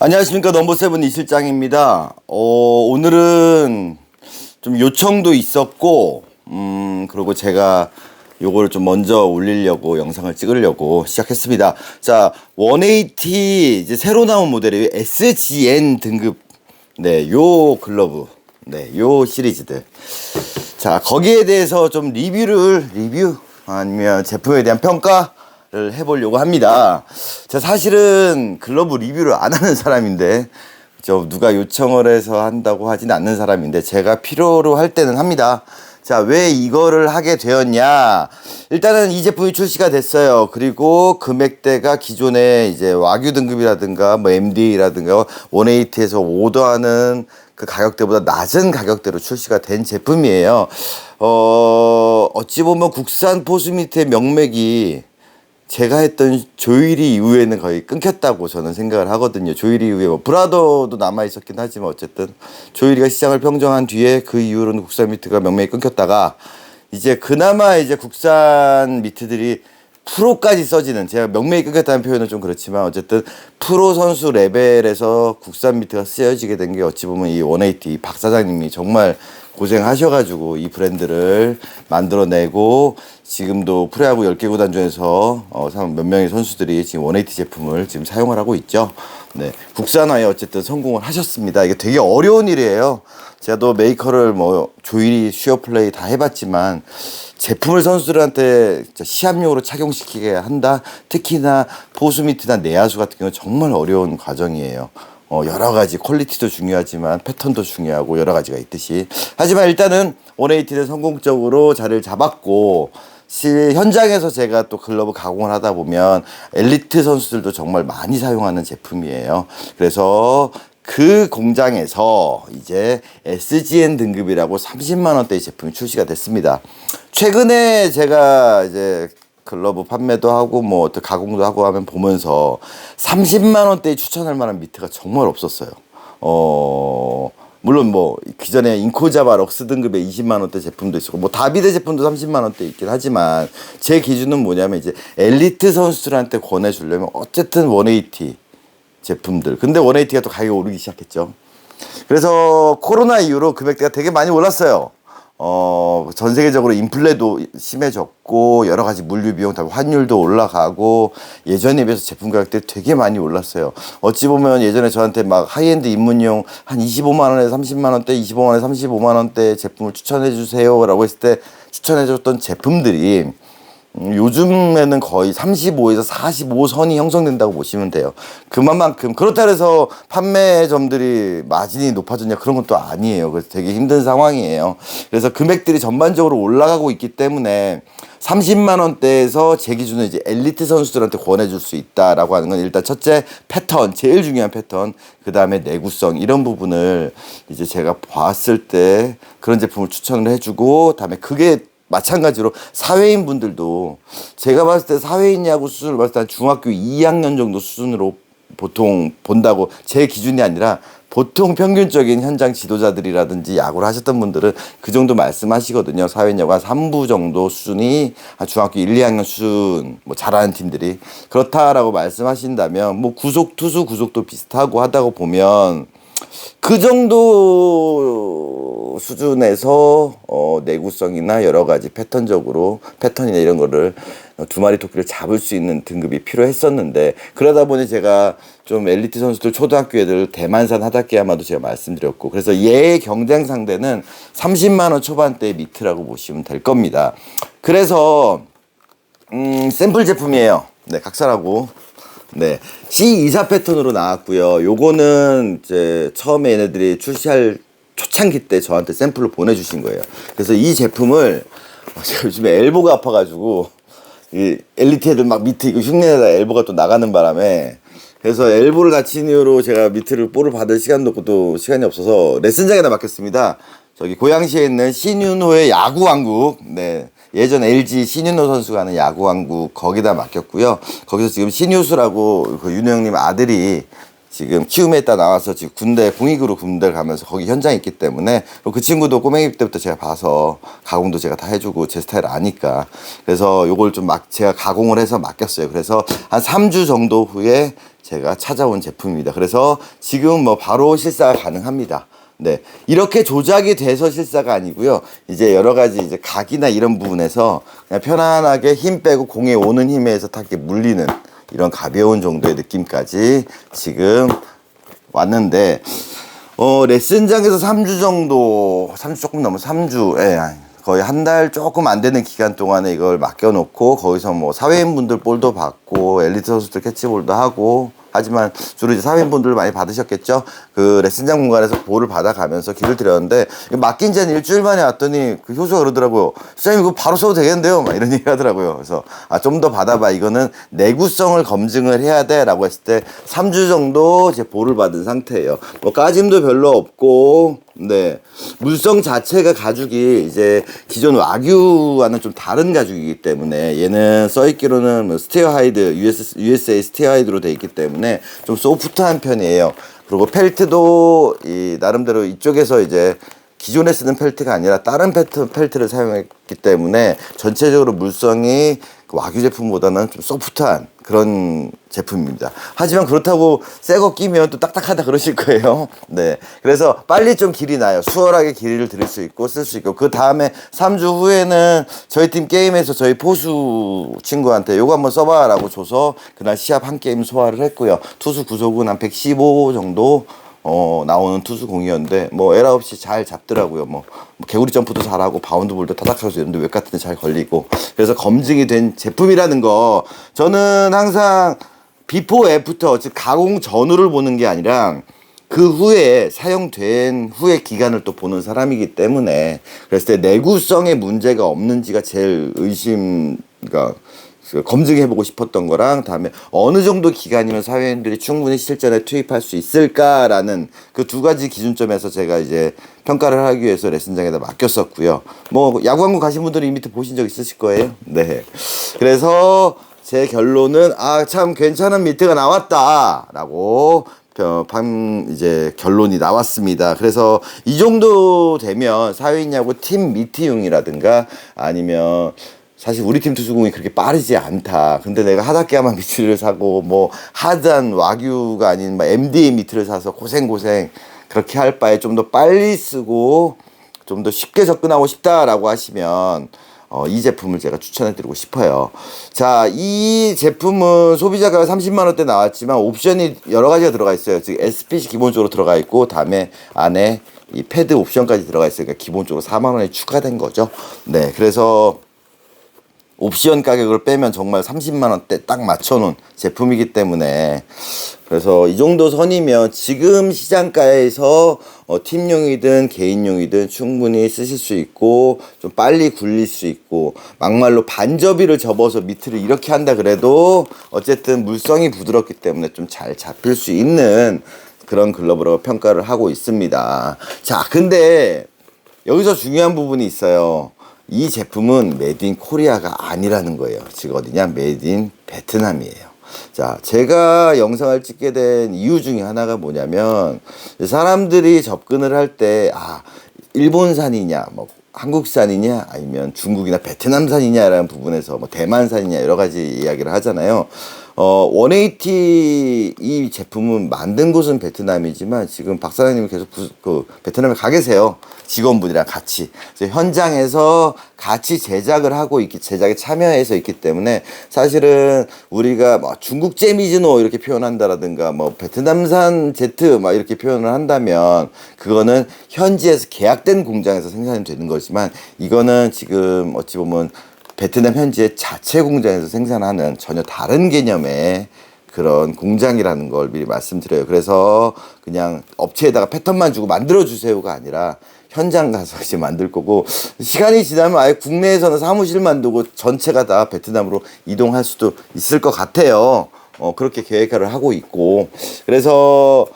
안녕하십니까. 넘버세븐 이실장입니다. 오늘은 좀 요청도 있었고, 그리고 제가 요거를 좀 먼저 올리려고 영상을 찍으려고 시작했습니다. 자, 180 이제 새로 나온 모델이에요. SGN 등급. 네, 요 글러브. 네, 요 시리즈들. 자, 거기에 대해서 좀 리뷰 아니면 제품에 대한 평가를 해보려고 합니다. 제가 사실은 글러브 리뷰를 안 하는 사람인데, 누가 요청을 해서 한다고 하진 않는 사람인데, 제가 필요로 할 때는 합니다. 자, 왜 이거를 하게 되었냐? 일단은 이 제품이 출시가 됐어요. 그리고 금액대가 기존에 이제 와규 등급이라든가 뭐 MD라든가 180에서 오더하는 그 가격대보다 낮은 가격대로 출시가 된 제품이에요. 어찌 보면 국산 포스미트의 명맥이 제가 했던 조일이 이후에는 거의 끊겼다고 저는 생각을 하거든요. 조일이 이후에 뭐 브라더도 남아 있었긴 하지만 어쨌든 조일이가 시장을 평정한 뒤에 그 이후로는 국산 미트가 명맥이 끊겼다가 이제 그나마 이제 국산 미트들이 프로까지 써지는, 제가 명맥이 끊겼다는 표현은 좀 그렇지만 어쨌든 프로 선수 레벨에서 국산 미트가 쓰여지게 된 게 어찌 보면 이 180 박 사장님이 정말 고생하셔가지고 이 브랜드를 만들어내고 지금도 프로야구 10개 구단 중에서 몇 명의 선수들이 지금 180 제품을 지금 사용을 하고 있죠. 네, 국산화에 어쨌든 성공을 하셨습니다. 이게 되게 어려운 일이에요. 제가 또 메이커를 뭐 조일이 슈어플레이 다 해봤지만 제품을 선수들한테 시합용으로 착용시키게 한다. 특히나 포수미트나 내야수 같은 경우는 정말 어려운 과정이에요. 여러 가지 퀄리티도 중요하지만 패턴도 중요하고 여러 가지가 있듯이. 하지만 일단은 180는 성공적으로 자리를 잡았고, 현장에서 제가 또 글러브 가공을 하다 보면 엘리트 선수들도 정말 많이 사용하는 제품이에요. 그래서 그 공장에서 이제 SGN 등급이라고 30만 원대의 제품이 출시가 됐습니다. 최근에 제가 이제 글러브 판매도 하고 뭐 어떤 가공도 하고 하면 보면서 30만 원대에 추천할 만한 미트가 정말 없었어요. 물론 뭐 기존에 인코자바 럭스 등급의 20만 원대 제품도 있었고 뭐 다비드 제품도 30만 원대 있긴 하지만 제 기준은 뭐냐면 이제 엘리트 선수들한테 권해주려면 어쨌든 180 제품들. 근데 180가 또 가격이 오르기 시작했죠. 그래서 코로나 이후로 금액대가 되게 많이 올랐어요. 전 세계적으로 인플레도 심해졌고 여러 가지 물류 비용, 환율도 올라가고 예전에 비해서 제품 가격대 되게 많이 올랐어요. 어찌 보면 예전에 저한테 막 하이엔드 입문용 한 25만 원에서 30만 원대, 25만 원에서 35만 원대 제품을 추천해 주세요라고 했을 때 추천해 줬던 제품들이 요즘에는 거의 35에서 45선이 형성된다고 보시면 돼요. 그만큼 그렇다 해서 판매점들이 마진이 높아졌냐 그런 건 또 아니에요. 그래서 되게 힘든 상황이에요. 그래서 금액들이 전반적으로 올라가고 있기 때문에 30만 원대에서 제 기준은 이제 엘리트 선수들한테 권해줄 수 있다라고 하는 건 일단 첫째 패턴, 제일 중요한 패턴, 그 다음에 내구성 이런 부분을 이제 제가 봤을 때 그런 제품을 추천을 해주고, 다음에 그게 마찬가지로 사회인 분들도 제가 봤을 때 사회인 야구 수준을 봤을 때 한 중학교 2학년 정도 수준으로 보통 본다고, 제 기준이 아니라 보통 평균적인 현장 지도자들이라든지 야구를 하셨던 분들은 그 정도 말씀하시거든요. 사회인 야구 한 3부 정도 수준이 한 중학교 1, 2학년 수준, 뭐 잘하는 팀들이 그렇다라고 말씀하신다면 뭐 구속 투수 구속도 비슷하고 하다고 보면 그 정도 수준에서 내구성이나 여러 가지 패턴이나 이런 거를 두 마리 토끼를 잡을 수 있는 등급이 필요했었는데, 그러다 보니 제가 좀 엘리트 선수들 초등학교 애들 대만산 하다케야마도 제가 말씀드렸고, 그래서 얘의 경쟁 상대는 30만 원 초반대의 미트라고 보시면 될 겁니다. 그래서 샘플 제품이에요. 네, 각설하고. 네, C24 패턴으로 나왔고요. 요거는 이제 처음에 얘네들이 출시할 초창기 때 저한테 샘플로 보내주신 거예요. 그래서 이 제품을 제가 요즘에 엘보가 아파가지고 이 엘리트 애들 막 미트 이거 흉내내다 엘보가 또 나가는 바람에, 그래서 엘보를 다친 이후로 제가 미트를 볼을 받을 시간도 없고 또 시간이 없어서 레슨장에다 맡겼습니다. 저기 고양시에 있는 신윤호의 야구왕국, 네, 예전 LG 신윤호 선수가 하는 야구왕국 거기다 맡겼고요. 거기서 지금 신유수라고 그 윤호 형님 아들이 지금 키움에다 나와서 지금 군대 공익으로 군대를 가면서 거기 현장에 있기 때문에 그 친구도 꼬맹이 때부터 제가 봐서 가공도 제가 다 해주고 제 스타일을 아니까 그래서 요걸 좀 제가 가공을 해서 맡겼어요. 그래서 한 3주 정도 후에 제가 찾아온 제품입니다. 그래서 지금 뭐 바로 실사가 가능합니다. 네. 이렇게 조작이 돼서 실사가 아니고요. 이제 여러 가지 이제 각이나 이런 부분에서 그냥 편안하게 힘 빼고 공에 오는 힘에서 딱 이렇게 물리는 이런 가벼운 정도의 느낌까지 지금 왔는데, 레슨장에서 3주 정도, 3주 조금 넘어 3주, 예, 거의 한 달 조금 안 되는 기간 동안에 이걸 맡겨놓고 거기서 뭐 사회인분들 볼도 받고 엘리트 선수들 캐치볼도 하고 하지만 주로 이제 사회인분들 많이 받으셨겠죠. 그 레슨장 공간에서 볼을 받아가면서 길을 들였는데 맡긴 지 한 일주일 만에 왔더니 그 효수가 그러더라고요. 시장님 이거 바로 써도 되겠는데요? 막 이런 얘기 하더라고요. 그래서 좀 더 받아봐. 이거는 내구성을 검증을 해야 돼 라고 했을 때 3주 정도 제 볼을 받은 상태예요. 뭐 까짐도 별로 없고 네. 물성 자체가 가죽이 이제 기존 와규와는 좀 다른 가죽이기 때문에 얘는 써있기로는 뭐 스테어하이드, USA 스테어하이드로 되어 있기 때문에 좀 소프트한 편이에요. 그리고 펠트도 나름대로 이쪽에서 이제 기존에 쓰는 펠트가 아니라 다른 펠트를 사용했기 때문에 전체적으로 물성이 와규 제품보다는 좀 소프트한 그런 제품입니다. 하지만 그렇다고 새 거 끼면 또 딱딱하다 그러실 거예요. 네. 그래서 빨리 좀 길이 나요. 수월하게 길이를 들일 수 있고 쓸 수 있고. 그 다음에 3주 후에는 저희 팀 게임에서 저희 포수 친구한테 요거 한번 써봐 라고 줘서 그날 시합 한 게임 소화를 했고요. 투수 구속은 한 115 정도 나오는 투수 공이었는데 뭐 에라 없이 잘 잡더라고요. 뭐 개구리 점프도 잘하고 바운드 볼도 타닥하고 이런데 웹 같은 데 잘 걸리고 그래서 검증이 된 제품이라는 거 저는 항상 비포 애프터 즉 가공 전후를 보는 게 아니라 그 후에 사용된 후의 기간을 또 보는 사람이기 때문에 그랬을 때 내구성에 문제가 없는지가 제일 그러니까 검증해보고 싶었던 거랑 다음에 어느 정도 기간이면 사회인들이 충분히 실전에 투입할 수 있을까라는 그 두 가지 기준점에서 제가 이제 평가를 하기 위해서 레슨장에다 맡겼었고요. 뭐 야구한국 가신 분들은 이 밑에 보신 적 있으실 거예요. 네. 그래서 제 결론은 참 괜찮은 미트가 나왔다라고 이제 결론이 나왔습니다. 그래서 이 정도 되면 사회인 야구 팀 미트용이라든가 아니면 사실 우리 팀 투수공이 그렇게 빠르지 않다. 근데 내가 하다케야마 미트를 사고 뭐 하단 와규가 아닌 막 MDA 미트를 사서 고생 그렇게 할 바에 좀 더 빨리 쓰고 좀 더 쉽게 접근하고 싶다라고 하시면 이 제품을 제가 추천해드리고 싶어요. 자, 이 제품은 소비자가 30만 원대 나왔지만 옵션이 여러 가지가 들어가 있어요. 즉 SPC 기본적으로 들어가 있고 다음에 안에 이 패드 옵션까지 들어가 있으니까 그러니까 기본적으로 4만 원이 추가된 거죠. 네, 그래서 옵션 가격을 빼면 정말 30만 원대 딱 맞춰놓은 제품이기 때문에 그래서 이 정도 선이면 지금 시장가에서 팀용이든 개인용이든 충분히 쓰실 수 있고 좀 빨리 굴릴 수 있고 막말로 반접이를 접어서 미트를 이렇게 한다 그래도 어쨌든 물성이 부드럽기 때문에 좀 잘 잡힐 수 있는 그런 글러브라고 평가를 하고 있습니다. 자, 근데 여기서 중요한 부분이 있어요. 이 제품은 메이드 인 코리아가 아니라는 거예요. 즉 어디냐? 메이드 인 베트남이에요. 자, 제가 영상을 찍게 된 이유 중에 하나가 뭐냐면 사람들이 접근을 할 때 일본산이냐 뭐 한국산이냐 아니면 중국이나 베트남산이냐라는 부분에서 뭐 대만산이냐 여러 가지 이야기를 하잖아요. 180 이 제품은 만든 곳은 베트남이지만 지금 박 사장님이 계속 베트남에 가 계세요. 직원분이랑 같이. 그래서 현장에서 같이 제작을 하고 제작에 참여해서 있기 때문에 사실은 우리가 뭐 중국 재미즈노 이렇게 표현한다라든가 뭐 베트남산 제트 막 이렇게 표현을 한다면 그거는 현지에서 계약된 공장에서 생산이 되는 거지만 이거는 지금 어찌 보면 베트남 현지의 자체 공장에서 생산하는 전혀 다른 개념의 그런 공장이라는 걸 미리 말씀드려요. 그래서 그냥 업체에다가 패턴만 주고 만들어주세요가 아니라 현장 가서 이제 만들 거고 시간이 지나면 아예 국내에서는 사무실 만들고 전체가 다 베트남으로 이동할 수도 있을 것 같아요. 그렇게 계획을 하고 있고 그래서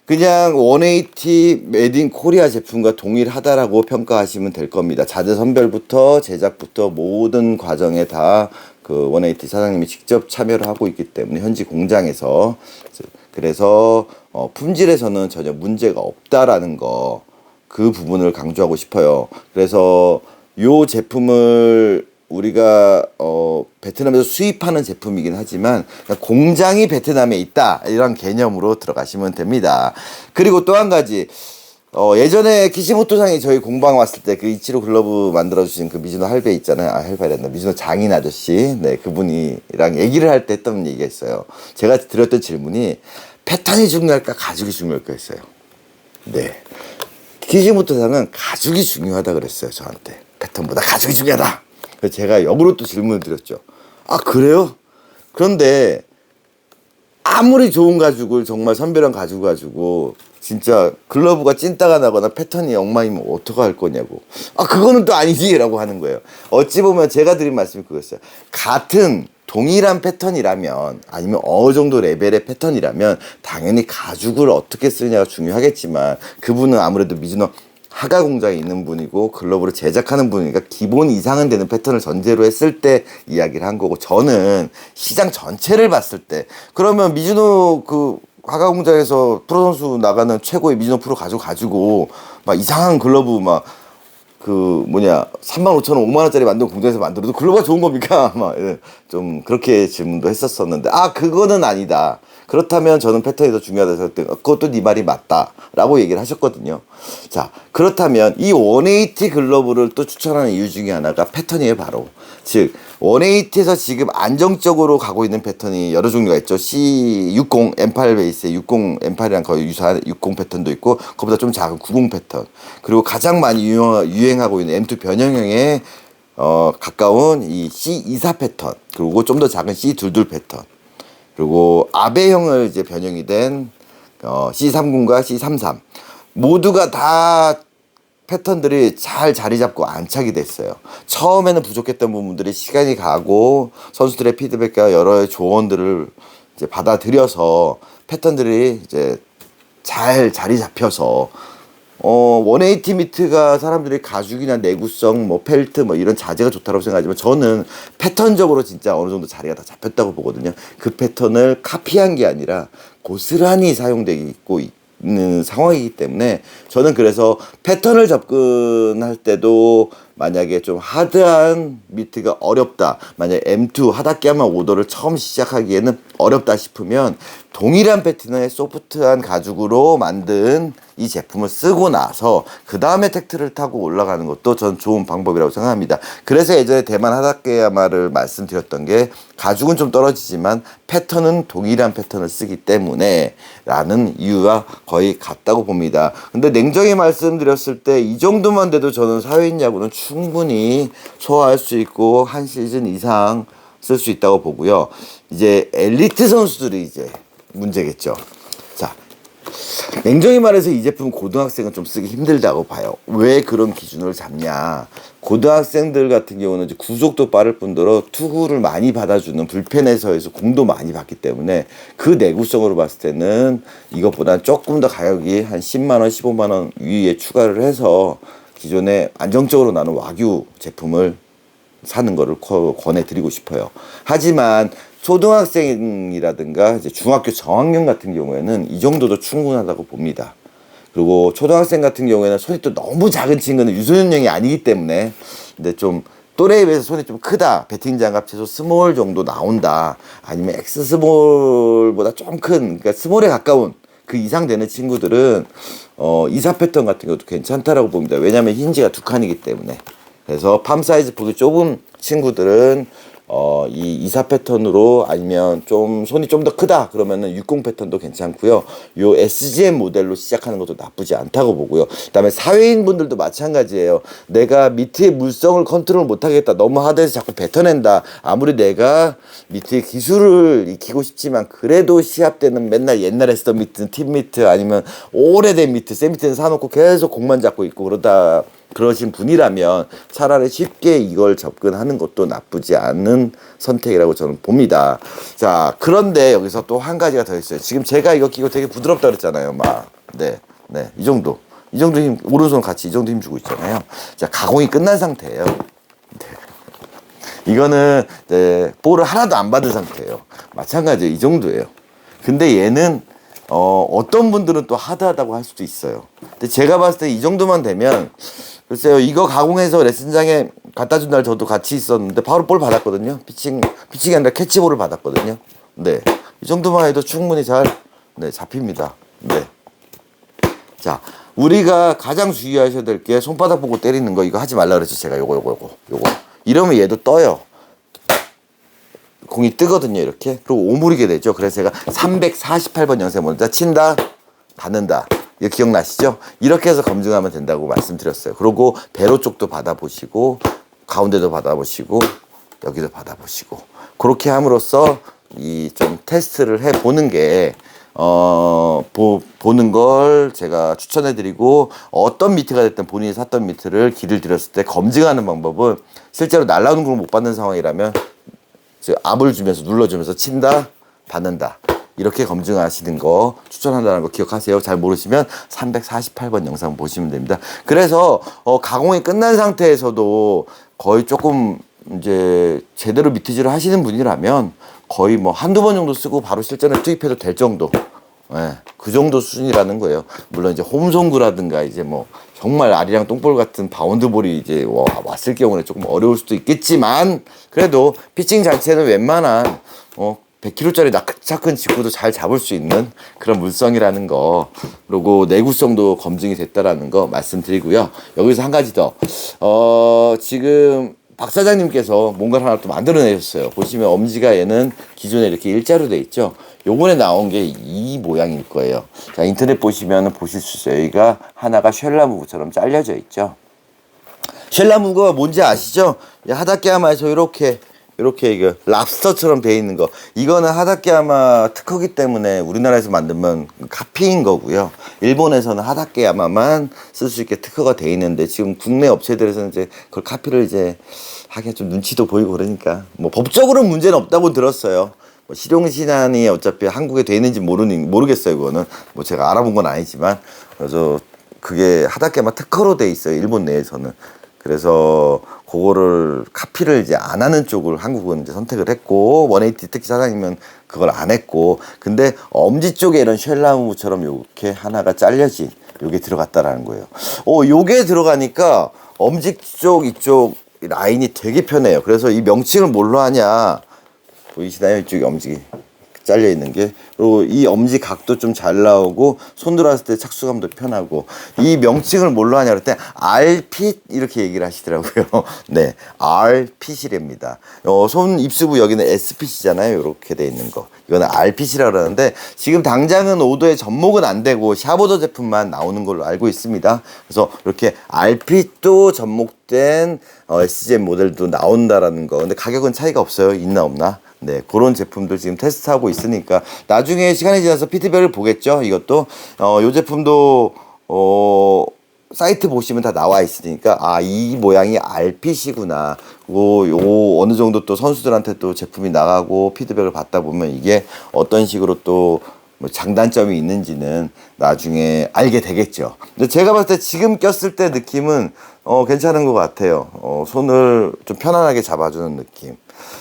그냥 180 메이드 인 코리아 제품과 동일하다라고 평가하시면 될 겁니다. 자재 선별부터 제작부터 모든 과정에 다 그 180 사장님이 직접 참여를 하고 있기 때문에 현지 공장에서 그래서 품질에서는 전혀 문제가 없다라는 거, 그 부분을 강조하고 싶어요. 그래서 요 제품을 우리가 베트남에서 수입하는 제품이긴 하지만 공장이 베트남에 있다 이런 개념으로 들어가시면 됩니다. 그리고 또 한 가지, 예전에 키시모토상이 저희 공방 왔을 때 그 이치로 글러브 만들어주신 그 미즈노 할배 있잖아요. 아, 할배랬나? 미즈노 장인 아저씨. 네, 그분이랑 얘기를 할 때 했던 얘기가 있어요. 제가 드렸던 질문이 패턴이 중요할까, 가죽이 중요할까 했어요. 네. 키시모토상은 가죽이 중요하다 그랬어요, 저한테. 패턴보다 가죽이 중요하다. 그래서 제가 역으로 또 질문을 드렸죠. 아, 그래요? 그런데 아무리 좋은 가죽을 정말 선별한 가죽 가지고 진짜 글러브가 찐따가 나거나 패턴이 엉망이면 어떡할 거냐고. 아, 그거는 또 아니지 라고 하는 거예요. 어찌 보면 제가 드린 말씀이 그거였어요. 같은 동일한 패턴이라면, 아니면 어느 정도 레벨의 패턴이라면 당연히 가죽을 어떻게 쓰느냐가 중요하겠지만, 그분은 아무래도 미즈노 하가 공장에 있는 분이고 글러브를 제작하는 분이니까 기본 이상은 되는 패턴을 전제로 했을 때 이야기를 한 거고, 저는 시장 전체를 봤을 때, 그러면 미즈노 그 하가 공장에서 프로 선수 나가는 최고의 미즈노 프로 가지고 막 이상한 글러브 막 그 뭐냐 35,000원 5만원짜리 만든 공장에서 만들어도 글러브가 좋은 겁니까? 막 좀 그렇게 질문도 했었었는데, 아, 그거는 아니다. 그렇다면 저는 패턴이 더 중요하다 해서 그것도 네 말이 맞다 라고 얘기를 하셨거든요. 자, 그렇다면 이 180 글러브를 또 추천하는 이유 중에 하나가 패턴이에요. 바로 즉 180에서 지금 안정적으로 가고 있는 패턴이 여러 종류가 있죠. C60 M8 베이스의 60 M8이랑 거의 유사한 60 패턴도 있고, 그보다 좀 작은 90 패턴, 그리고 가장 많이 유행하고 있는 M2 변형형의 가까운 이 C24 패턴, 그리고 좀 더 작은 C22 패턴, 그리고 아베형을 이제 변형이 된 C30과 C33, 모두가 다 패턴들이 잘 자리 잡고 안착이 됐어요. 처음에는 부족했던 부분들이 시간이 가고 선수들의 피드백과 여러 조언들을 이제 받아들여서 패턴들이 이제 잘 자리 잡혀서 180 미트가 사람들이 가죽이나 내구성, 뭐 펠트, 뭐 이런 자재가 좋다고 생각하지만, 저는 패턴적으로 진짜 어느 정도 자리가 다 잡혔다고 보거든요. 그 패턴을 카피한 게 아니라 고스란히 사용되고 있는 상황이기 때문에, 저는 그래서 패턴을 접근할 때도 만약에 좀 하드한 미트가 어렵다, 만약에 M2 하다케야마 오더를 처음 시작하기에는 어렵다 싶으면 동일한 패턴의 소프트한 가죽으로 만든 이 제품을 쓰고 나서 그 다음에 택트를 타고 올라가는 것도 전 좋은 방법이라고 생각합니다. 그래서 예전에 대만 하다케야마를 말씀드렸던 게, 가죽은 좀 떨어지지만 패턴은 동일한 패턴을 쓰기 때문에 라는 이유가 거의 같다고 봅니다. 근데 냉정히 말씀드렸을 때 이 정도만 돼도 저는 사회인 야구는 충분히 소화할 수 있고 한 시즌 이상 쓸 수 있다고 보고요. 이제 엘리트 선수들이 이제 문제겠죠. 자, 냉정히 말해서 이 제품 고등학생은 좀 쓰기 힘들다고 봐요. 왜 그런 기준을 잡냐? 고등학생들 같은 경우는 이제 구속도 빠를 뿐더러 투구를 많이 받아주는 불펜에서 공도 많이 받기 때문에 그 내구성으로 봤을 때는 이것보다 조금 더 가격이 한 10만원, 15만원 위에 추가를 해서 기존에 안정적으로 나는 와규 제품을 사는 거를 권해드리고 싶어요. 하지만 초등학생이라든가 이제 중학교 저학년 같은 경우에는 이 정도도 충분하다고 봅니다. 그리고 초등학생 같은 경우에는 손이 또 너무 작은 친구는 유소년형이 아니기 때문에, 근데 좀 또래에 비해서 손이 좀 크다, 배팅 장갑 최소 스몰 정도 나온다, 아니면 엑스 스몰보다 좀 큰, 그러니까 스몰에 가까운 그 이상 되는 친구들은 이사 패턴 같은 것도 괜찮다라고 봅니다. 왜냐하면 힌지가 두 칸이기 때문에. 그래서 팜 사이즈 폭이 좁은 친구들은 이 이사 패턴으로, 아니면 좀 손이 좀 더 크다 그러면은 60 패턴도 괜찮고요. 요 SGM 모델로 시작하는 것도 나쁘지 않다고 보고요. 그다음에 사회인 분들도 마찬가지예요. 내가 미트의 물성을 컨트롤 못하겠다, 너무 하드해서 자꾸 뱉어낸다, 아무리 내가 미트의 기술을 익히고 싶지만 그래도 시합 때는 맨날 옛날에 쓰던 미트, 팀 미트, 아니면 오래된 미트, 새 미트는 사놓고 계속 공만 잡고 있고 그러신 분이라면 차라리 쉽게 이걸 접근하는 것도 나쁘지 않은 선택이라고 저는 봅니다. 자, 그런데 여기서 또 한 가지가 더 있어요. 지금 제가 이거 끼고 되게 부드럽다 그랬잖아요. 이 정도 힘, 오른손 같이 이 정도 힘 주고 있잖아요. 자, 가공이 끝난 상태예요. 이거는 볼을 하나도 안 받은 상태예요. 마찬가지예요. 이 정도예요. 근데 얘는 어떤 분들은 또 하드하다고 할 수도 있어요. 근데 제가 봤을 때 이 정도만 되면, 글쎄요, 이거 가공해서 레슨장에 갖다 준 날 저도 같이 있었는데 바로 볼 받았거든요. 피칭이 아니라 캐치볼을 받았거든요. 네, 이 정도만 해도 충분히 잘, 네, 잡힙니다. 네. 자, 우리가 가장 주의하셔야 될 게 손바닥 보고 때리는 거, 이거 하지 말라 그랬죠. 제가 요거. 이러면 얘도 떠요. 공이 뜨거든요, 이렇게. 그리고 오므리게 되죠. 그래서 제가 348번 영상 먼저 친다, 받는다. 이거 기억나시죠? 이렇게 해서 검증하면 된다고 말씀드렸어요. 그리고 배로 쪽도 받아보시고, 가운데도 받아보시고, 여기도 받아보시고. 그렇게 함으로써 이 좀 테스트를 해보는 게, 보는 걸 제가 추천해드리고, 어떤 미트가 됐든 본인이 샀던 미트를 길을 들였을 때 검증하는 방법은 실제로 날라오는 걸 못 받는 상황이라면 압을 주면서 눌러주면서 친다, 받는다, 이렇게 검증하시는 거 추천한다는 거 기억하세요. 잘 모르시면 348번 영상 보시면 됩니다. 그래서 가공이 끝난 상태에서도 거의 조금 이제 제대로 미트질을 하시는 분이라면 거의 뭐 한두 번 정도 쓰고 바로 실전에 투입해도 될 정도, 예, 그 정도 수준이라는 거예요. 물론 이제 홈송구라든가 이제 뭐 정말 아리랑 똥볼 같은 바운드볼이 이제 왔을 경우는 조금 어려울 수도 있겠지만, 그래도 피칭 자체는 웬만한 100kg짜리 낙차큰 직구도 잘 잡을 수 있는 그런 물성이라는 거, 그리고 내구성도 검증이 됐다라는 거 말씀드리고요. 여기서 한 가지 더, 지금 박 사장님께서 뭔가를 하나 또 만들어내셨어요. 보시면 엄지가 얘는 기존에 이렇게 일자로 돼 있죠. 요번에 나온 게 이 모양일 거예요. 자, 인터넷 보시면 보실 수 있어요. 여기가 하나가 쉘라무브처럼 잘려져 있죠. 쉘라무브가 뭔지 아시죠? 하다케야마에서 이렇게 이거 랍스터처럼 돼 있는 거, 이거는 하다케야마 특허기 때문에 우리나라에서 만들면 카피인 거고요. 일본에서는 하다케야마만 쓸 수 있게 특허가 돼 있는데, 지금 국내 업체들에서는 이제 그걸 카피를 이제 하기가 좀 눈치도 보이고 그러니까 뭐 법적으로는 문제는 없다고 들었어요. 뭐 실용신안이 어차피 한국에 돼 있는지 모르겠어요. 그거는 뭐 제가 알아본 건 아니지만, 그래서 그게 하다케야마 특허로 돼 있어요, 일본 내에서는. 그래서 그거를 카피를 이제 안 하는 쪽을 한국은 이제 선택을 했고, 180 특히 사장님은 그걸 안 했고, 근데 엄지 쪽에 이런 쉘라무처럼 요렇게 하나가 잘려진 요게 들어갔다라는 거예요. 요게 들어가니까 엄지 쪽 이쪽 라인이 되게 편해요. 그래서 이 명칭을 뭘로 하냐, 보이시나요? 이쪽에 엄지 잘려 있는 게. 그리고 이 엄지 각도 좀 잘 나오고 손 들어왔을 때 착수감도 편하고. 이 명칭을 뭘로 하냐 그럴 때 R핏 이렇게 얘기를 하시더라고요. 네, R핏이랍니다. 손 입수부 여기는 S핏이잖아요. 이렇게 돼 있는 거, 이거는 R핏이라 그러는데, 지금 당장은 오더에 접목은 안 되고 샤보더 제품만 나오는 걸로 알고 있습니다. 그래서 이렇게 R핏도 접목된 SGM 모델도 나온다라는 거. 근데 가격은 차이가 없어요. 있나 없나. 네, 그런 제품들 지금 테스트하고 있으니까 나중에 시간이 지나서 피드백을 보겠죠. 이것도 요 제품도 사이트 보시면 다 나와 있으니까, 이 모양이 R핏이구나. 요 어느 정도 또 선수들한테 또 제품이 나가고 피드백을 받다 보면 이게 어떤 식으로 또 뭐 장단점이 있는지는 나중에 알게 되겠죠. 근데 제가 봤을 때 지금 꼈을 때 느낌은 괜찮은 것 같아요. 손을 좀 편안하게 잡아주는 느낌.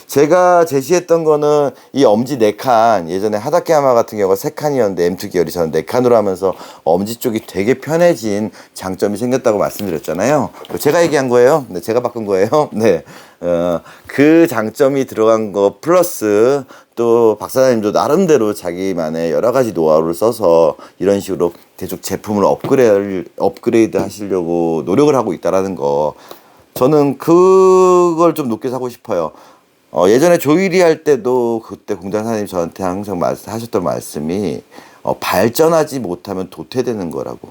제가 제시했던 거는 이 엄지 4칸, 예전에 하다케야마 같은 경우가 3칸이었는데 M2 계열이 저는 4칸으로 하면서 엄지 쪽이 되게 편해진 장점이 생겼다고 말씀드렸잖아요. 제가 얘기한 거예요. 네, 제가 바꾼 거예요. 네, 그 장점이 들어간 거 플러스 또 박 사장님도 나름대로 자기만의 여러 가지 노하우를 써서 이런 식으로 계속 제품을 업그레이드 하시려고 노력을 하고 있다라는 거, 저는 그걸 좀 높게 사고 싶어요. 예전에 조일이 할 때도 그때 공장 사장님 저한테 항상 하셨던 말씀이 발전하지 못하면 도태되는 거라고.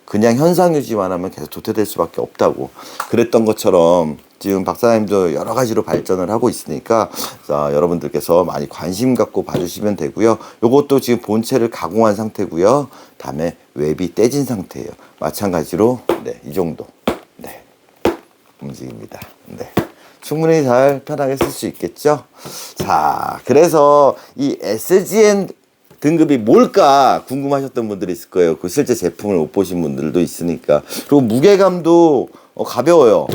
그냥 현상 유지만 하면 계속 도태될 수밖에 없다고. 그랬던 것처럼 지금 박사님도 여러 가지로 발전을 하고 있으니까 여러분들께서 많이 관심 갖고 봐주시면 되고요. 요것도 지금 본체를 가공한 상태고요. 다음에 웹이 떼진 상태예요. 마찬가지로 네, 이 정도 네, 움직입니다. 네. 충분히 잘 편하게 쓸 수 있겠죠. 자, 그래서 이 SGN 등급이 뭘까 궁금하셨던 분들이 있을 거예요. 그 실제 제품을 못 보신 분들도 있으니까. 그리고 무게감도 가벼워요.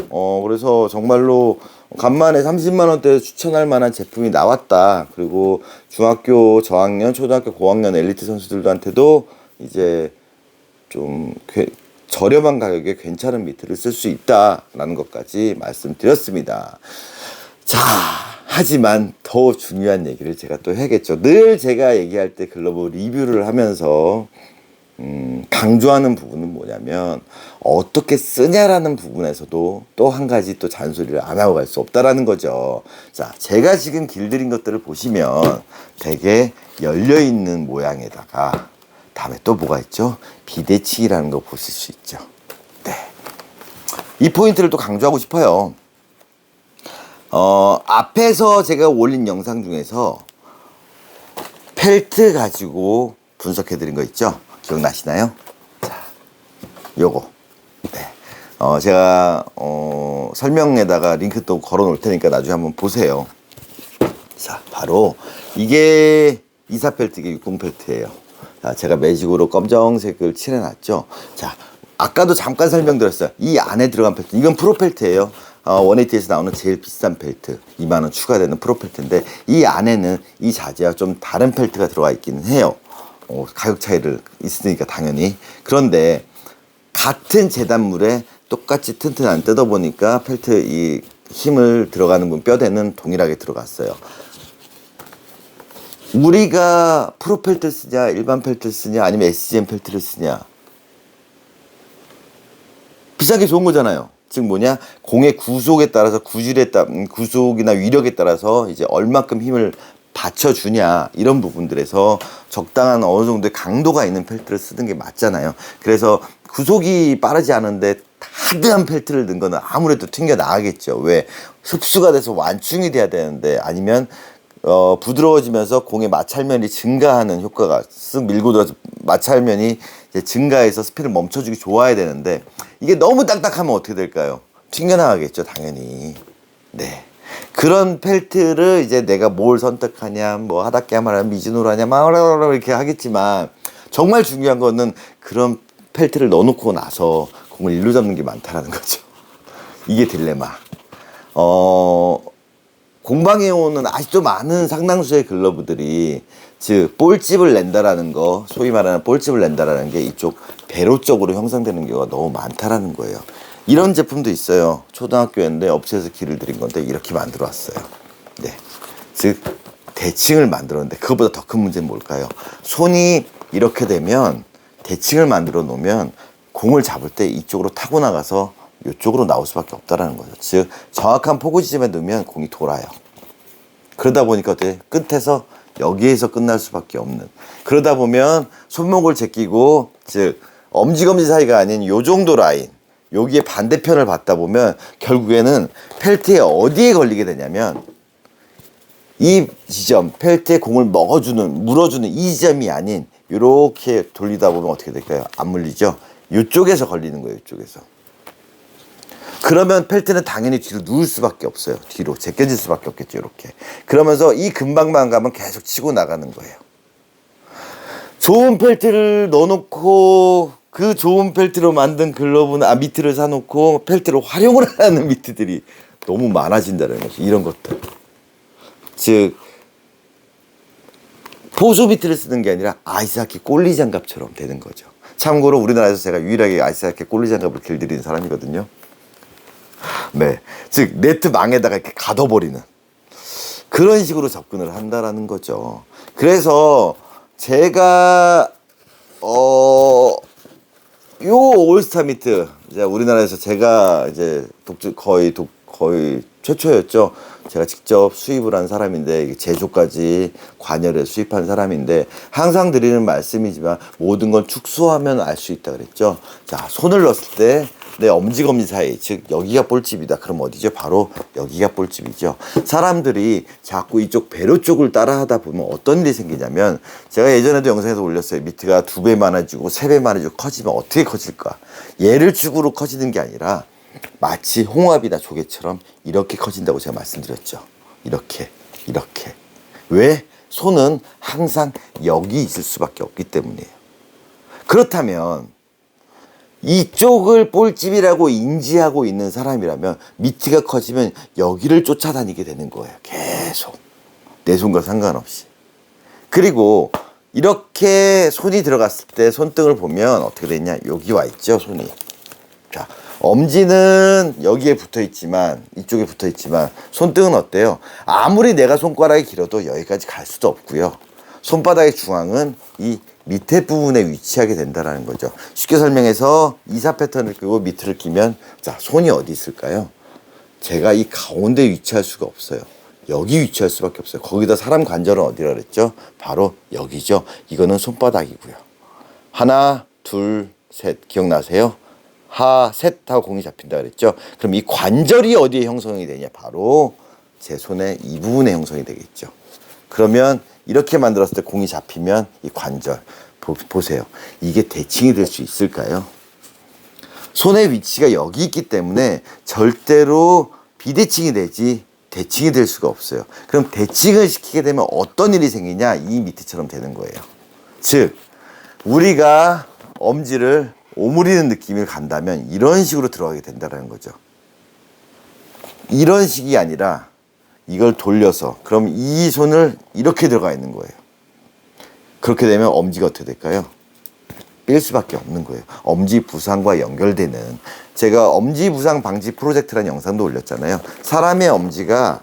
그래서 정말로 간만에 30만 원대에 추천할 만한 제품이 나왔다. 그리고 중학교 저학년, 초등학교 고학년 엘리트 선수들한테도 이제 좀 저렴한 가격에 괜찮은 미트를 쓸 수 있다라는 것까지 말씀드렸습니다. 자, 하지만 더 중요한 얘기를 제가 또 해야겠죠. 늘 제가 얘기할 때 글러브 리뷰를 하면서 강조하는 부분은 뭐냐면 어떻게 쓰냐라는 부분에서도 또 한 가지 또 잔소리를 안 하고 갈 수 없다라는 거죠. 자, 제가 지금 길들인 것들을 보시면 되게 열려있는 모양에다가 다음에 또 뭐가 있죠? 비대칭이라는 거 보실 수 있죠. 네, 이 포인트를 또 강조하고 싶어요. 앞에서 제가 올린 영상 중에서 펠트 가지고 분석해 드린 거 있죠? 기억나시나요? 자, 요거. 네. 제가, 설명에다가 링크 또 걸어 놓을 테니까 나중에 한번 보세요. 자, 바로, 이게 24 펠트, 이게 60 펠트예요. 자, 제가 매직으로 검정색을 칠해 놨죠? 자, 아까도 잠깐 설명드렸어요. 이 안에 들어간 펠트, 이건 프로 펠트예요. 180에서 나오는 제일 비싼 펠트, 2만 원 추가되는 프로 펠트인데, 이 안에는 이 자재와 좀 다른 펠트가 들어가 있기는 해요. 가격 차이를 있으니까 당연히. 그런데 같은 재단물에 똑같이 튼튼한 뜯어보니까 펠트 이 힘을 들어가는 부분 뼈대는 동일하게 들어갔어요. 우리가 프로 펠트 쓰냐 일반 펠트 쓰냐 아니면 SGM 펠트를 쓰냐, 비싼 게 좋은 거잖아요. 즉 뭐냐, 공의 구속에 따라서 구속이나 위력에 따라서 이제 얼마큼 힘을 받쳐주냐, 이런 부분들에서 적당한 어느 정도의 강도가 있는 펠트를 쓰는 게 맞잖아요. 그래서 구속이 빠르지 않은데 하드한 펠트를 넣은 거는 아무래도 튕겨 나가겠죠. 왜? 흡수가 돼서 완충이 돼야 되는데, 아니면 부드러워지면서 공의 마찰면이 증가하는 효과가, 쓱 밀고 들어서 마찰면이 이제 증가해서 스피드를 멈춰주기 좋아야 되는데, 이게 너무 딱딱하면 어떻게 될까요? 튕겨나가겠죠, 당연히. 네. 그런 펠트를 이제 내가 뭘 선택하냐, 뭐 하다케야마라 미즈노로 하냐, 이렇게 하겠지만, 정말 중요한 거는 그런 펠트를 넣어놓고 나서 공을 일로 잡는 게 많다라는 거죠. 이게 딜레마. 공방에 오는 아직도 많은 상당수의 글러브들이, 즉 볼집을 낸다라는 거, 소위 말하는 볼집을 낸다라는 게 이쪽 배로 쪽으로 형성되는 경우가 너무 많다라는 거예요. 이런 제품도 있어요. 초등학교인데 업체에서 길을 들인 건데 이렇게 만들어 왔어요. 네, 즉 대칭을 만들었는데, 그것보다 더 큰 문제는 뭘까요? 손이 이렇게 되면, 대칭을 만들어 놓으면 공을 잡을 때 이쪽으로 타고 나가서 이쪽으로 나올 수밖에 없다라는 거죠. 즉 정확한 포구 지점에 넣으면 공이 돌아요. 그러다 보니까 어때? 끝에서 여기에서 끝날 수밖에 없는. 그러다 보면 손목을 제끼고, 즉 엄지검지 사이가 아닌 요 정도 라인, 여기에 반대편을 받다 보면 결국에는 펠트에 어디에 걸리게 되냐면, 이 지점, 펠트에 공을 물어주는 이 지점이 아닌 이렇게 돌리다 보면 어떻게 될까요? 안 물리죠? 이쪽에서 걸리는 거예요, 이쪽에서. 그러면 펠트는 당연히 뒤로 누울 수밖에 없어요. 뒤로 제껴질 수밖에 없겠죠, 이렇게. 그러면서 이 근방만 가면 계속 치고 나가는 거예요. 좋은 펠트를 넣어놓고, 그 좋은 펠트로 만든 미트를 사놓고 펠트로 활용을 하는 미트들이 너무 많아진다는 거죠. 이런 것들. 즉 보조 미트를 쓰는 게 아니라 아이스하키 꼴리 장갑처럼 되는 거죠. 참고로 우리나라에서 제가 유일하게 아이스하키 꼴리 장갑을 길들이는 사람이거든요. 네, 즉 네트 망에다가 이렇게 가둬버리는 그런 식으로 접근을 한다라는 거죠. 그래서 제가 요 올스타 미트, 이제 우리나라에서 제가 이제 거의 최초였죠. 제가 직접 수입을 한 사람인데, 제조까지 관여를 수입한 사람인데, 항상 드리는 말씀이지만 모든 건 축소하면 알 수 있다 그랬죠. 자, 손을 넣었을 때 내 엄지검지 사이, 즉 여기가 볼집이다. 그럼 어디죠? 바로 여기가 볼집이죠. 사람들이 자꾸 이쪽 배로 쪽을 따라 하다 보면 어떤 일이 생기냐면, 제가 예전에도 영상에서 올렸어요. 미트가 2배 많아지고 3배 많아지고 커지면 어떻게 커질까? 얘를 축으로 커지는 게 아니라 마치 홍합이나 조개처럼 이렇게 커진다고 제가 말씀드렸죠. 이렇게. 왜? 손은 항상 여기 있을 수밖에 없기 때문이에요. 그렇다면 이쪽을 볼집이라고 인지하고 있는 사람이라면 미트가 커지면 여기를 쫓아다니게 되는 거예요. 계속. 내 손과 상관없이. 그리고 이렇게 손이 들어갔을 때 손등을 보면 어떻게 되냐. 여기 와 있죠, 손이. 자, 엄지는 여기에 붙어 있지만, 이쪽에 붙어 있지만, 손등은 어때요? 아무리 내가 손가락이 길어도 여기까지 갈 수도 없고요. 손바닥의 중앙은 이 밑에 부분에 위치하게 된다는 거죠. 쉽게 설명해서 이사 패턴을 끄고 미트를 끼면, 자, 손이 어디 있을까요? 제가 이 가운데 위치할 수가 없어요. 여기 위치할 수밖에 없어요. 거기다 사람 관절은 어디라 그랬죠? 바로 여기죠. 이거는 손바닥이고요. 하나, 둘, 셋. 기억나세요? 하, 셋 하고 공이 잡힌다 그랬죠? 그럼 이 관절이 어디에 형성이 되냐? 바로 제 손의 이 부분에 형성이 되겠죠. 그러면 이렇게 만들었을 때 공이 잡히면 이 관절 보세요. 이게 대칭이 될 수 있을까요? 손의 위치가 여기 있기 때문에 절대로 비대칭이 되지 대칭이 될 수가 없어요. 그럼 대칭을 시키게 되면 어떤 일이 생기냐? 이 미트처럼 되는 거예요. 즉 우리가 엄지를 오므리는 느낌을 간다면 이런 식으로 들어가게 된다는 거죠. 이런 식이 아니라 이걸 돌려서 그럼 이 손을 이렇게 들어가 있는 거예요. 그렇게 되면 엄지가 어떻게 될까요? 삘 수밖에 없는 거예요. 엄지 부상과 연결되는, 제가 엄지 부상 방지 프로젝트라는 영상도 올렸잖아요. 사람의 엄지가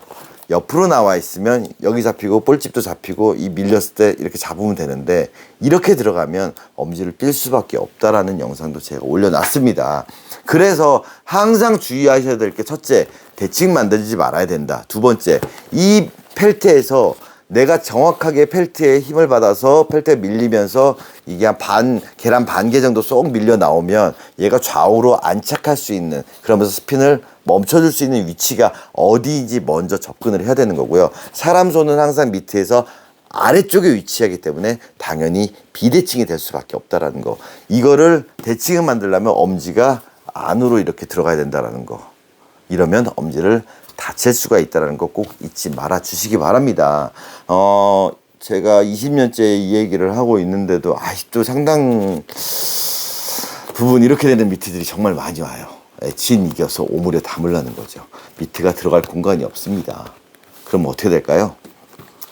옆으로 나와 있으면 여기 잡히고 볼집도 잡히고 이 밀렸을 때 이렇게 잡으면 되는데 이렇게 들어가면 엄지를 삘 수밖에 없다라는 영상도 제가 올려놨습니다. 그래서 항상 주의하셔야 될 게, 첫째, 대칭 만들지 말아야 된다. 두 번째, 이 펠트에서 내가 정확하게 펠트에 힘을 받아서 펠트에 밀리면서 이게 한 계란 반 개 정도 쏙 밀려 나오면 얘가 좌우로 안착할 수 있는, 그러면서 스핀을 멈춰줄 수 있는 위치가 어디인지 먼저 접근을 해야 되는 거고요. 사람 손은 항상 밑에서 아래쪽에 위치하기 때문에 당연히 비대칭이 될 수밖에 없다라는 거. 이거를 대칭을 만들려면 엄지가 안으로 이렇게 들어가야 된다라는 거. 이러면 엄지를 다칠 수가 있다는 거 꼭 잊지 말아 주시기 바랍니다. 제가 20년째 이 얘기를 하고 있는데도 아직도 상당 부분 이렇게 되는 미트들이 정말 많이 와요. 진 이겨서 오므려 담으려는 거죠. 미트가 들어갈 공간이 없습니다. 그럼 어떻게 될까요?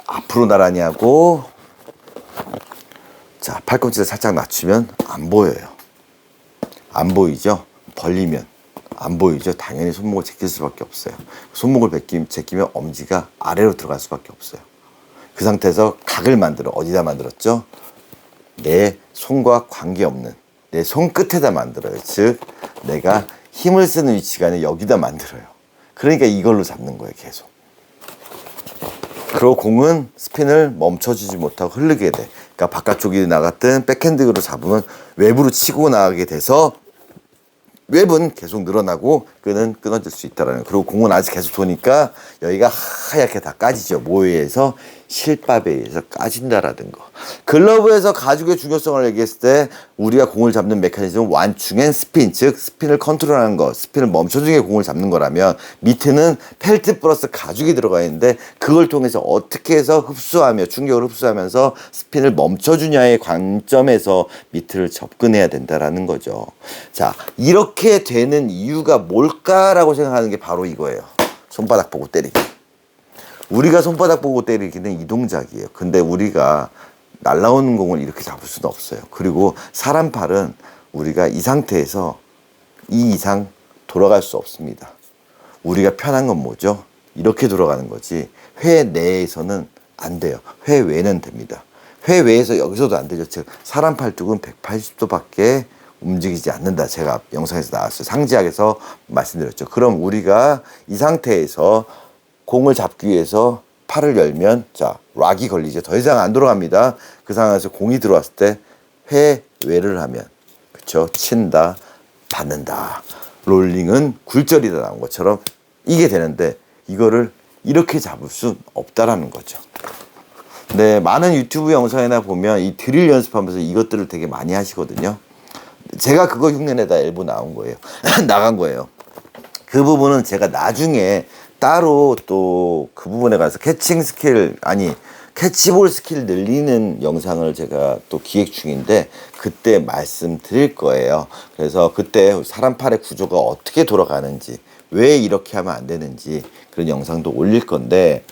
앞으로 나란히 하고, 자, 팔꿈치를 살짝 낮추면 안 보여요. 안 보이죠? 벌리면 안 보이죠? 당연히 손목을 제낄 수밖에 없어요. 손목을 제끼면 엄지가 아래로 들어갈 수밖에 없어요. 그 상태에서 각을 어디다 만들었죠? 내 손과 관계없는 내 손끝에다 만들어요. 즉 내가 힘을 쓰는 위치가 아니라 여기다 만들어요. 그러니까 이걸로 잡는 거예요, 계속. 그리고 공은 스핀을 멈춰주지 못하고 흐르게 돼. 그러니까 바깥쪽이 나갔든 백핸드로 잡으면 외부로 치고 나가게 돼서 웹은 계속 늘어나고 끈은 끊어질 수 있다라는. 그리고 공은 아직 계속 도니까 여기가 하얗게 다 까지죠. 뭐에 의해서? 실밥에 의해서 까진다라는 거. 글러브에서 가죽의 중요성을 얘기했을 때 우리가 공을 잡는 메커니즘은 완충 앤 스핀, 즉 스핀을 컨트롤하는 거, 스핀을 멈춰주는 게 공을 잡는 거라면, 밑에는 펠트 플러스 가죽이 들어가 있는데 그걸 통해서 어떻게 해서 흡수하며 충격을 흡수하면서 스핀을 멈춰주냐의 관점에서 미트를 접근해야 된다라는 거죠. 자, 이렇게 되는 이유가 뭘까라고 생각하는 게 바로 이거예요. 손바닥 보고 때리기. 우리가 손바닥 보고 때리기는 이 동작이에요. 근데 우리가 날라오는 공을 이렇게 잡을 수는 없어요. 그리고 사람 팔은 우리가 이 상태에서 이 이상 돌아갈 수 없습니다. 우리가 편한 건 뭐죠? 이렇게 돌아가는 거지 회 내에서는 안 돼요. 회 외는 됩니다. 회 외에서 여기서도 안 되죠. 즉 사람 팔뚝은 180도밖에 움직이지 않는다. 제가 영상에서 나왔어요. 상지학에서 말씀드렸죠. 그럼 우리가 이 상태에서 공을 잡기 위해서 팔을 열면, 자, 락이 걸리죠. 더 이상 안 돌아갑니다. 그 상황에서 공이 들어왔을 때 회외를 하면, 그쵸? 친다, 받는다. 롤링은 굴절이다 나온 것처럼 이게 되는데 이거를 이렇게 잡을 수 없다라는 거죠. 네, 많은 유튜브 영상이나 보면 이 드릴 연습하면서 이것들을 되게 많이 하시거든요. 제가 그거 흉내내다 일부 나온 거예요. 나간 거예요. 그 부분은 제가 나중에 따로 또 그 부분에 관해서 캐칭 스킬, 아니 캐치볼 스킬 늘리는 영상을 제가 또 기획 중인데 그때 말씀드릴 거예요. 그래서 그때 사람 팔의 구조가 어떻게 돌아가는지, 왜 이렇게 하면 안 되는지 그런 영상도 올릴 건데,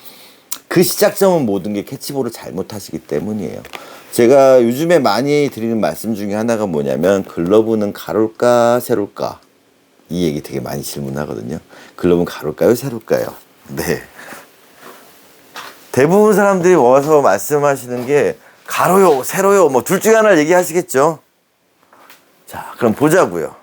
그 시작점은 모든 게 캐치볼을 잘못하시기 때문이에요. 제가 요즘에 많이 드리는 말씀 중에 하나가 뭐냐면, 글러브는 가로일까 세로일까, 이 얘기 되게 많이 질문하거든요. 글러브는 가로일까요 세로일까요? 네. 대부분 사람들이 와서 말씀하시는 게 가로요 세로요 뭐 둘 중에 하나를 얘기하시겠죠. 자, 그럼 보자고요.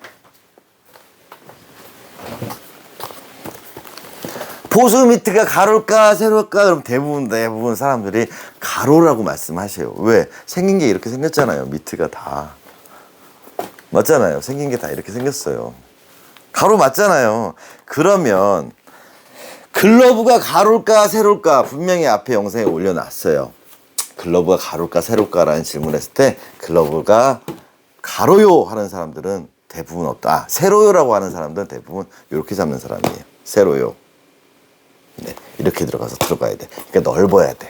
보수 미트가 가로일까 세로일까? 그럼 대부분 사람들이 가로라고 말씀하세요. 왜? 생긴 게 이렇게 생겼잖아요. 미트가 다 맞잖아요. 생긴 게 다 이렇게 생겼어요. 가로 맞잖아요. 그러면 글러브가 가로일까 세로일까? 분명히 앞에 영상에 올려놨어요. 글러브가 가로일까 세로일까라는 질문을 했을 때 글러브가 가로요 하는 사람들은 대부분 없다. 세로요라고 하는 사람들은 대부분 이렇게 잡는 사람이에요. 세로요. 네, 이렇게 들어가야 돼. 그러니까 넓어야 돼.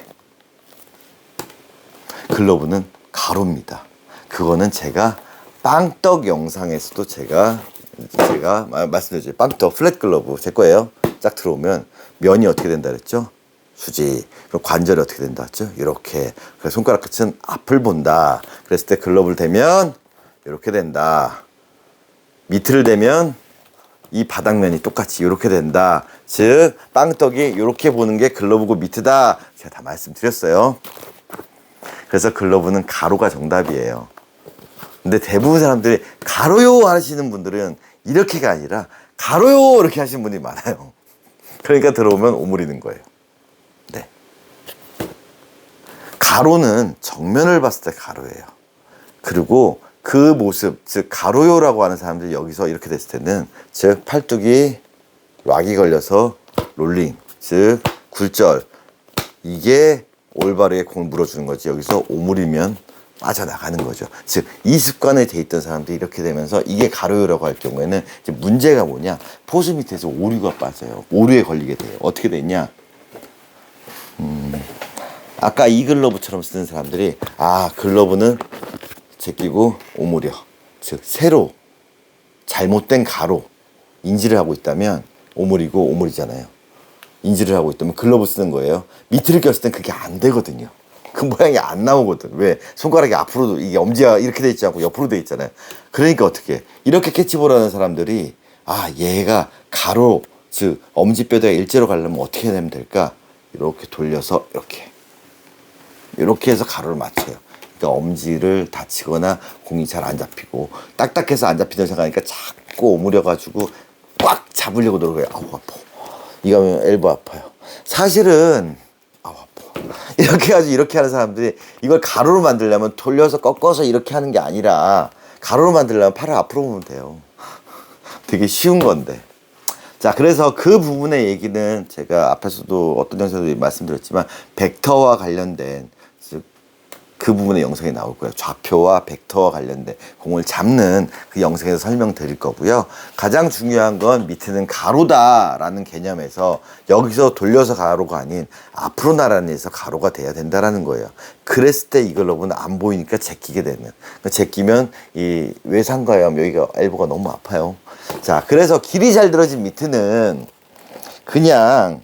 글러브는 가로입니다. 그거는 제가 빵떡 영상에서도 제가 말씀드렸죠. 빵떡 플랫 글러브 제 거예요. 쫙 들어오면 면이 어떻게 된다 그랬죠? 수지. 그럼 관절이 어떻게 된다 했죠? 이렇게. 그래서 손가락 끝은 앞을 본다. 그랬을 때 글러브를 대면 이렇게 된다. 밑을 대면 이 바닥면이 똑같이 이렇게 된다. 즉 빵떡이 이렇게 보는 게 글러브고 미트다. 제가 다 말씀드렸어요. 그래서 글러브는 가로가 정답이에요. 근데 대부분 사람들이 가로요 하시는 분들은 이렇게가 아니라 가로요 이렇게 하시는 분이 많아요. 그러니까 들어오면 오므리는 거예요. 네. 가로는 정면을 봤을 때 가로예요. 그리고 그 모습, 즉 가로요라고 하는 사람들이 여기서 이렇게 됐을 때는, 즉 팔뚝이 락이 걸려서 롤링, 즉 굴절, 이게 올바르게 공을 물어주는 거지. 여기서 오므리면 빠져나가는 거죠. 즉 이 습관에 돼 있던 사람들이 이렇게 되면서 이게 가로요라고 할 경우에는 이제 문제가 뭐냐, 포수 밑에서 오류가 빠져요. 오류에 걸리게 돼요. 어떻게 됐냐, 아까 이 글러브처럼 쓰는 사람들이 글러브는 제끼고 오므려, 즉 세로, 잘못된 가로 인지를 하고 있다면 오므리고, 오므리잖아요. 인지를 하고 있다면 글러브 쓰는 거예요. 미트를 꼈을 땐 그게 안 되거든요. 그 모양이 안 나오거든. 왜? 손가락이 앞으로도, 이게 엄지가 이렇게 돼 있지 않고 옆으로 돼 있잖아요. 그러니까 어떻게, 이렇게 캐치볼 하는 사람들이 얘가 가로, 즉 엄지뼈대가 일제로 가려면 어떻게 되면 될까? 이렇게 돌려서 이렇게 해서 가로를 맞춰요. 그러니까 엄지를 다치거나 공이 잘 안 잡히고, 딱딱해서 안 잡히는 생각하니까 자꾸 오므려가지고 꽉 잡으려고 노력해요. 아우 아파. 이거 하면 엘보 아파요. 사실은 아우 아파. 이렇게 해가지고 이렇게 하는 사람들이 이걸 가로로 만들려면 돌려서 꺾어서 이렇게 하는 게 아니라, 가로로 만들려면 팔을 앞으로 보면 돼요. 되게 쉬운 건데. 자, 그래서 그 부분의 얘기는 제가 앞에서도 어떤 영상에서 말씀드렸지만 벡터와 관련된, 즉 그 부분의 영상이 나올 거예요. 좌표와 벡터와 관련된 공을 잡는 그 영상에서 설명드릴 거고요. 가장 중요한 건 미트는 가로다라는 개념에서 여기서 돌려서 가로가 아닌 앞으로 나란히해서 가로가 돼야 된다라는 거예요. 그랬을 때 이 글러브는 안 보이니까 제끼게 되는. 제끼면 이 외상과염, 여기가 엘보가 너무 아파요. 자, 그래서 길이 잘 들어진 미트는 그냥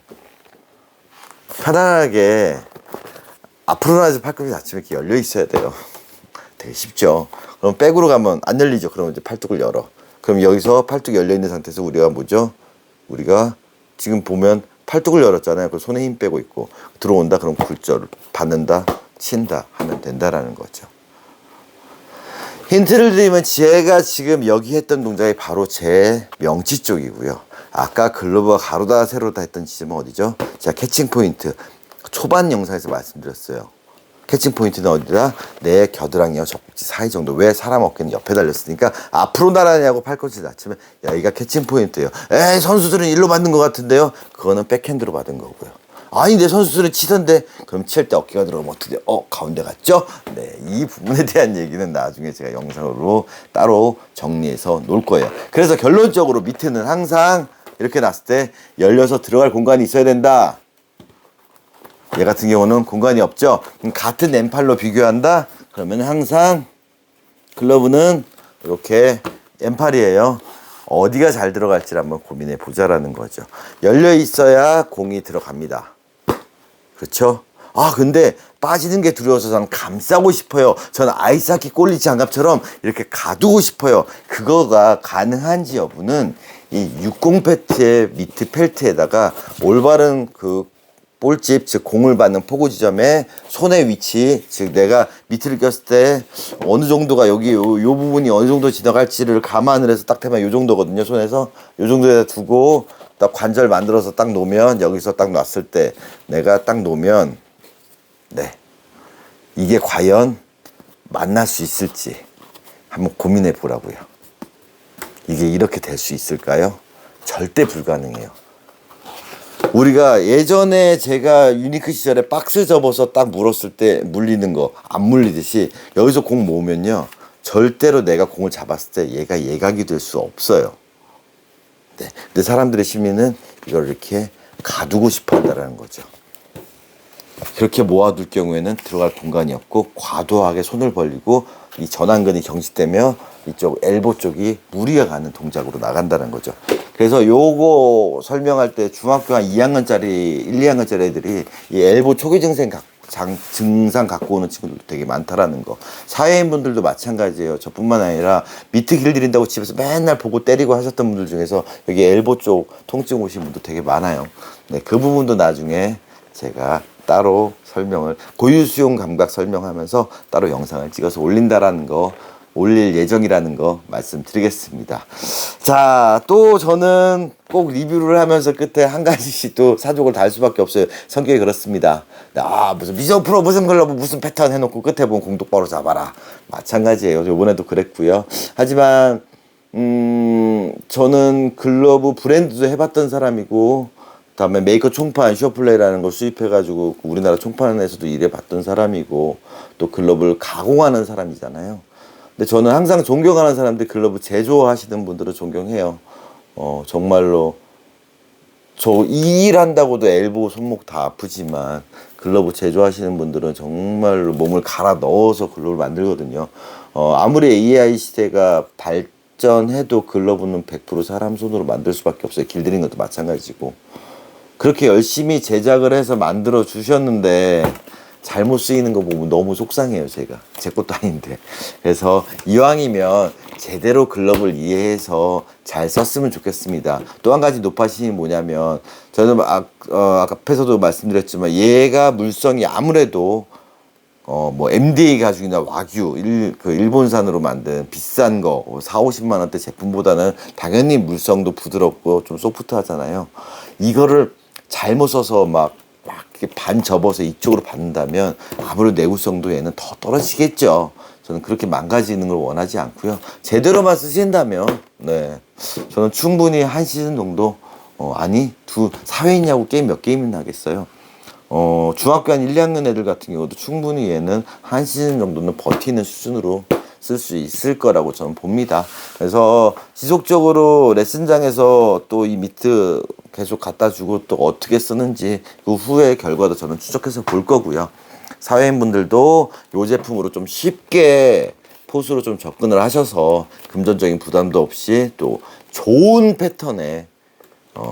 편안하게 앞으로 나와서 팔꿈치 닫히면 이렇게 열려 있어야 돼요. 되게 쉽죠. 그럼 백으로 가면 안 열리죠. 그러면 이제 팔뚝을 열어. 그럼 여기서 팔뚝이 열려 있는 상태에서 우리가 뭐죠? 우리가 지금 보면 팔뚝을 열었잖아요. 그 손에 힘 빼고 있고, 들어온다. 그럼 굴절, 받는다, 친다 하면 된다라는 거죠. 힌트를 드리면 제가 지금 여기 했던 동작이 바로 제 명치 쪽이고요. 아까 글러브가 가로다 세로다 했던 지점은 어디죠? 제가 캐칭 포인트 초반 영상에서 말씀드렸어요. 캐칭 포인트는 어디다? 내 겨드랑이와 젖꼭지 사이 정도. 왜? 사람 어깨는 옆에 달렸으니까 앞으로 나란히 하고 팔꿈치 낮추면 여기가 캐칭 포인트예요. 에이, 선수들은 일로 받는 것 같은데요? 그거는 백핸드로 받은 거고요. 아니, 내 선수들은 치던데. 그럼 칠 때 어깨가 들어가면 어떻게 돼? 가운데 갔죠? 네, 이 부분에 대한 얘기는 나중에 제가 영상으로 따로 정리해서 놓을 거예요. 그래서 결론적으로 미트는 항상 이렇게 놨을 때 열려서 들어갈 공간이 있어야 된다. 얘 같은 경우는 공간이 없죠. 같은 M8로 비교한다? 그러면 항상 글러브는 이렇게 M8이에요. 어디가 잘 들어갈지 한번 고민해 보자라는 거죠. 열려 있어야 공이 들어갑니다. 그렇죠? 아 근데 빠지는 게 두려워서 저는 감싸고 싶어요. 저는 아이스하키 꼴리 장갑처럼 이렇게 가두고 싶어요. 그거가 가능한지 여부는 이 60 펠트의 미트 펠트에다가 올바른 그 볼집, 즉 공을 받는 포구 지점의 손의 위치, 즉 내가 미트를 꼈을 때 어느 정도가 여기 요 부분이 어느 정도 지나갈지를 감안을 해서 딱 되면 요 정도거든요. 손에서 요 정도에다 두고 딱 관절 만들어서 딱 놓으면, 여기서 딱 놨을 때 내가 딱 놓으면 네, 이게 과연 만날 수 있을지 한번 고민해 보라고요. 이게 이렇게 될 수 있을까요? 절대 불가능해요. 우리가 예전에 제가 유니크 시절에 박스 접어서 딱 물었을 때 물리는 거 안 물리듯이 여기서 공 모으면요, 절대로 내가 공을 잡았을 때 얘가 예각이 될 수 없어요. 네. 근데 사람들의 심리는 이걸 이렇게 가두고 싶어 한다는 거죠. 그렇게 모아둘 경우에는 들어갈 공간이 없고 과도하게 손을 벌리고 이 전완근이 경직되며 이쪽 엘보 쪽이 무리가 가는 동작으로 나간다는 거죠. 그래서 요거 설명할 때 중학교 한 2학년짜리, 1, 2학년짜리 애들이 이 엘보 초기 증상 갖고 오는 친구들도 되게 많다라는 거. 사회인분들도 마찬가지예요. 저뿐만 아니라 미트 길들인다고 집에서 맨날 보고 때리고 하셨던 분들 중에서 여기 엘보 쪽 통증 오신 분도 되게 많아요. 네, 그 부분도 나중에 제가 따로 설명을, 고유수용 감각 설명하면서 따로 영상을 찍어서 올린다라는 거, 올릴 예정이라는 거 말씀드리겠습니다. 자, 또 저는 꼭 리뷰를 하면서 끝에 한 가지씩 또 사족을 달 수밖에 없어요. 성격이 그렇습니다. 아, 무슨 미저 프로 무슨 글러브 무슨 패턴 해놓고 끝에 보면 공 똑바로 잡아라. 마찬가지예요. 이번에도 그랬고요. 하지만 저는 글러브 브랜드도 해봤던 사람이고, 그다음에 메이커 총판 슈어플레이라는 걸 수입해가지고 우리나라 총판에서도 일해봤던 사람이고, 또 글러브를 가공하는 사람이잖아요. 근데 저는 항상 존경하는 사람들, 글러브 제조하시는 분들은 존경해요. 정말로 저 이 일 한다고도 엘보 손목 다 아프지만 글러브 제조하시는 분들은 정말로 몸을 갈아 넣어서 글러브를 만들거든요. 아무리 AI 시대가 발전해도 글러브는 100% 사람 손으로 만들 수밖에 없어요. 길들이는 것도 마찬가지고. 그렇게 열심히 제작을 해서 만들어 주셨는데 잘못 쓰이는 거 보면 너무 속상해요. 제가 제 것도 아닌데. 그래서 이왕이면 제대로 글러브를 이해해서 잘 썼으면 좋겠습니다. 또 한 가지 노파심이 뭐냐면, 저는 아까 앞에서도 말씀드렸지만 얘가 물성이 아무래도 뭐 MDA 가죽이나 와규 일본산으로 만든 비싼 거 4~50만 원대 제품보다는 당연히 물성도 부드럽고 좀 소프트하잖아요. 이거를 잘못 써서 막 이렇게 반 접어서 이쪽으로 받는다면 아무래도 내구성도 얘는 더 떨어지겠죠. 저는 그렇게 망가지는 걸 원하지 않고요. 제대로만 쓰신다면 네, 저는 충분히 한 시즌 정도, 아니 사회인 야구 게임 몇 게임이나 하겠어요. 중학교 한 1, 2학년 애들 같은 경우도 충분히 얘는 한 시즌 정도는 버티는 수준으로 쓸 수 있을 거라고 저는 봅니다. 그래서 지속적으로 레슨장에서 또 이 미트 계속 갖다 주고 또 어떻게 쓰는지 그 후의 결과도 저는 추적해서 볼 거고요. 사회인분들도 이 제품으로 좀 쉽게 포수로 좀 접근을 하셔서 금전적인 부담도 없이 또 좋은 패턴의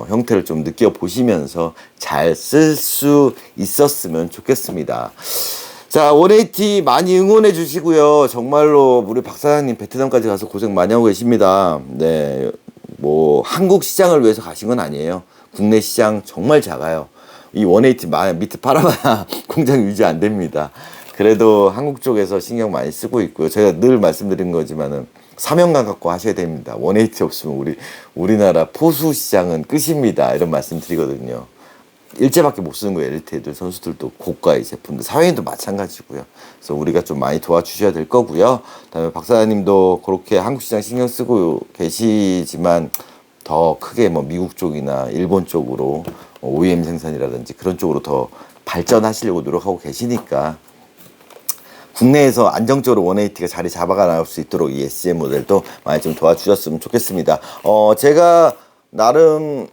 형태를 좀 느껴보시면서 잘 쓸 수 있었으면 좋겠습니다. 자, 180 많이 응원해 주시고요. 정말로 우리 박 사장님 베트남까지 가서 고생 많이 하고 계십니다. 네, 뭐 한국 시장을 위해서 가신 건 아니에요. 국내 시장 정말 작아요. 이 180 밑에 팔아봐야 공장 유지 안 됩니다. 그래도 한국 쪽에서 신경 많이 쓰고 있고요. 제가 늘 말씀드린 거지만은 사명감 갖고 하셔야 됩니다. 180 없으면 우리나라 포수 시장은 끝입니다. 이런 말씀 드리거든요. 일제밖에 못 쓰는 거예요. 엘리트 애들 선수들도 고가의 제품들, 사회인도 마찬가지고요. 그래서 우리가 좀 많이 도와주셔야 될 거고요. 그다음에 박사님도 그렇게 한국 시장 신경 쓰고 계시지만 더 크게 뭐 미국 쪽이나 일본 쪽으로 OEM 생산이라든지 그런 쪽으로 더 발전하시려고 노력하고 계시니까 국내에서 안정적으로 180가 자리 잡아가 나올 수 있도록 이 SCM 모델도 많이 좀 도와주셨으면 좋겠습니다. 제가 나름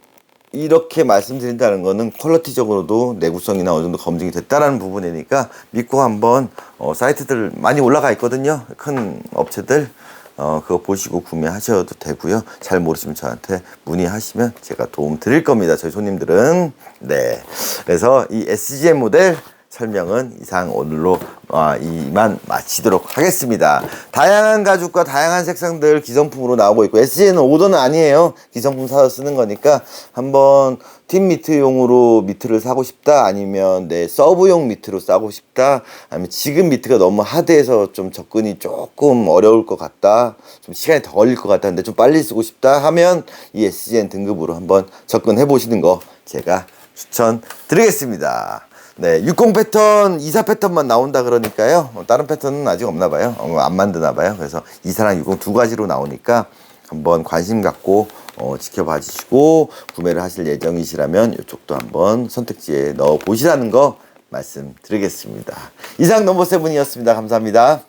이렇게 말씀드린다는 거는 퀄리티적으로도 내구성이나 어느 정도 검증이 됐다라는 부분이니까 믿고 한번 사이트들 많이 올라가 있거든요. 큰 업체들 그거 보시고 구매하셔도 되고요. 잘 모르시면 저한테 문의하시면 제가 도움 드릴 겁니다. 저희 손님들은. 네. 그래서 이 SGM 모델 설명은 이상 오늘로 이만 마치도록 하겠습니다. 다양한 가죽과 다양한 색상들 기성품으로 나오고 있고 SG는 오더는 아니에요. 기성품 사서 쓰는 거니까 한번 팀 미트용으로 미트를 사고 싶다 아니면 내 서브용 미트로 싸고 싶다 아니면 지금 미트가 너무 하드해서 좀 접근이 조금 어려울 것 같다 좀 시간이 더 걸릴 것 같다는데 좀 빨리 쓰고 싶다 하면 이 SGN 등급으로 한번 접근해 보시는 거 제가 추천드리겠습니다. 네, 60 패턴, 24 패턴만 나온다 그러니까요. 다른 패턴은 아직 없나 봐요. 안 만드나 봐요. 그래서 24랑 60 두 가지로 나오니까 한번 관심 갖고 지켜봐 주시고 구매를 하실 예정이시라면 이쪽도 한번 선택지에 넣어 보시라는 거 말씀드리겠습니다. 이상 넘버 세븐이었습니다. 감사합니다.